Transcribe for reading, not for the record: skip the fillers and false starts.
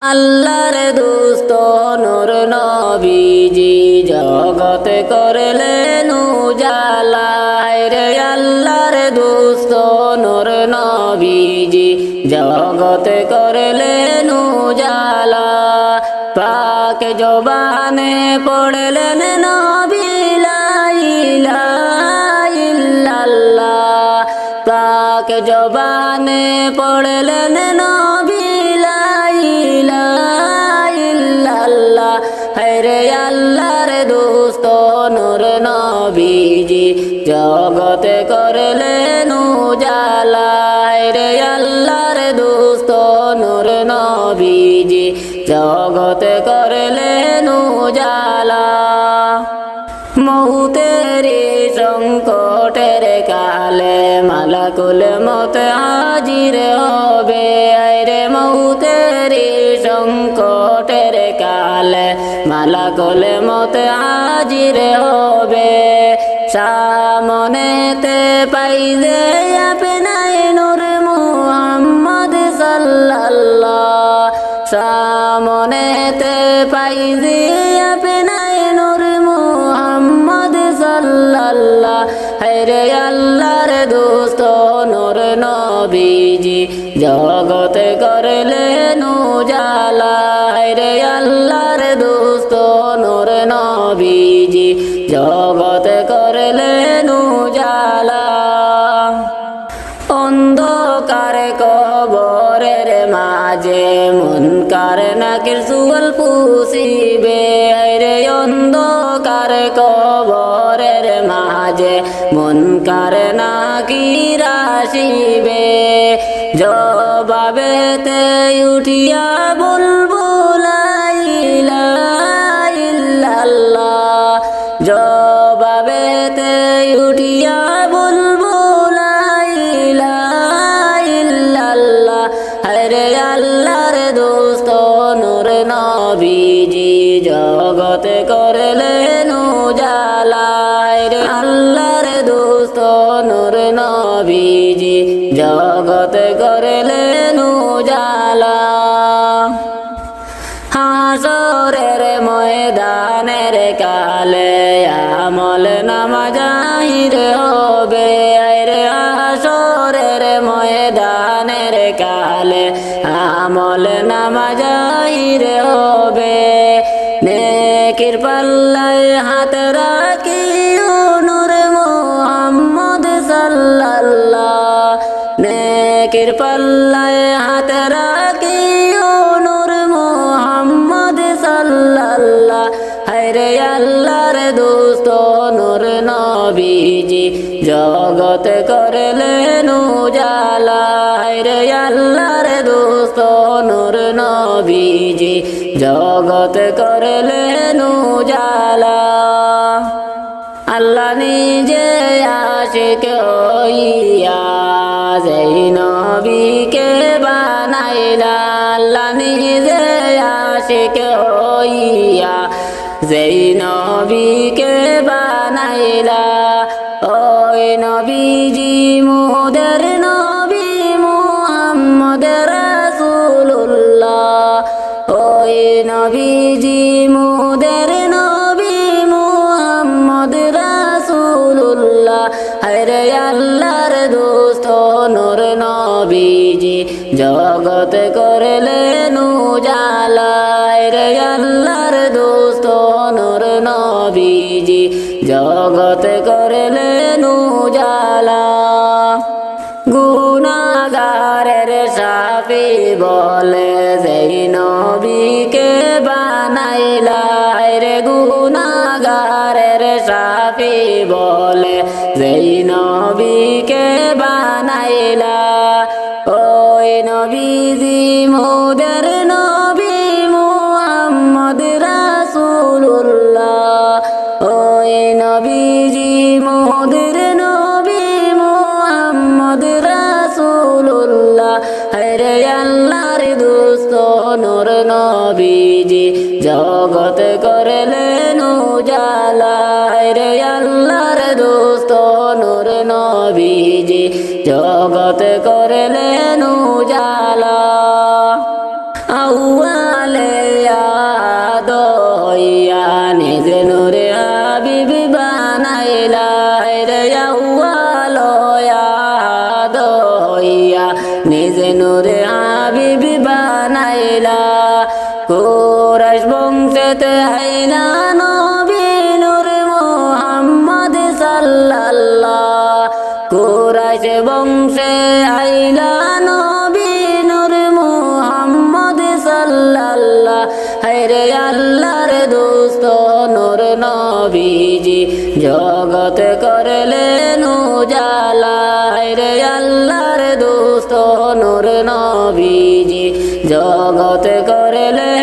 আল্লাহর দোস্ত নূর নবীজি জগত করলেন উজালা রে আল্লাহর দোস্ত নূর নবীজি জগত করলেন উজালা পাক জবানে পড়লেন নবী লা ইলাহা ইল্লাল্লাহ পাক জবানে পড়লেন নবী হরে আল্লাহর দোস্ত নূর নবীজি জগত করলেন উজালা হরে আল্লাহর দোস্ত নূর নবীজি জগত করলেন উজালা মৌতের সংকটের কালে মালাকুল মত হাজির হবে রে মৌতের সংকটের কালে মালাকুল মত হাজির হবে সামনেতে পাইলে আপনার নূর মুহাম্মদ সাল্লাল্লাহ সামনেতে পাইলে আপনার নূর মুহাম্মদ সাল্লাল্লাহ হরে আল্লাহর দোস্ত নূর নবীজি জগত করলেন উজালা হরে আল্লাহর দোস্ত নূর নবীজি জগত করলেন উজালা অন্ধকার কবরের মাঝে মুনকার নাকির সুয়াল পুষিবে রে অন্ধকার কবরের মাঝে মুনকার নাকির আসিবে জবাবেতে উঠিয়া বলবো লা ইলাহা ইল্লাল্লাহ জবাবেতে উঠিয়া বলবো লা ইলাহা ইল্লাল্লাহ হরে আল্লাহর দোস্ত নূর নবীজি জগত করলেন উজালা হরে আল্লাহর দোস্ত নূর নবীজি জগত করলেন উজালা হাসরের ময়দানের কালে আমল নামা জাহির হবে রে হাসরের ময়দানের কালে আমল নামা জাহির হবে নেকির পাল্লায় হাত রাখি নূর মুহাম্মদ সাল্লাল্লাহ নেকির পাল্লায় হাত রাখি নূর মুহাম্মদ সাল্লাল্লাহ হরে আল্লাহর দোস্ত নূর নবীজি জগত করলেন উজালা হরে আল্লাহর দোস্ত নূর নবীজি জগত করলেন উজালা আল্লাহ নিজে আশিক হইয়া যেই নবীকে বানাইলা আল্লাহ নিজে আশিক হইয়া যেই নবীকে বানাইলা ওই নবীজি মোদের নবী মুহাম্মদ রাসূলুল্লাহ ওই নবীজি মোদের নবী মুহাম্মদ রাসূলুল্লাহ হরে আল্লাহর দোস্ত নূর নবীজি জগত করলেন উজালা হরে আল্লাহর দোস্ত নূর নবীজি জগত করলেন উজালা গুনাহগারের শাফি বলে যেই নবীকে বানাইলা রে গুনাহগারের শাফি বলে যেই নবীকে বানাইলা ওই নবীজি মোদের নবী মুহাম্মদ রাসূলুল্লাহ ওই নবীজি মোদের নবী মুহাম্মদ রাসূলুল্লাহ হরে আল্লাহর দোস্ত নূর নবীজি জগত করলেন উজালা হরে আল্লাহর দোস্ত নূর নবীজি জগত করলেন উজালা আউয়া দইয়া নিজ নূরে হাবিব বানাইলা রে আউয়ালয়া দইয়া নিজ নূরে হাবিব বানাইলা কুরাইশ বংশেতে আইলা নবী নূর মুহাম্মদ সাল্লাল্লাহ কুরাইশ বংশে আইলা নবী নূর মুহাম্মদ সাল্লাল্লাহ হায়রে আল্লাহর দোস্ত নূর নবীজি জগত করলেন উজালা হায়রে আল্লাহর দোস্ত নূর নবীজি জগত করলেন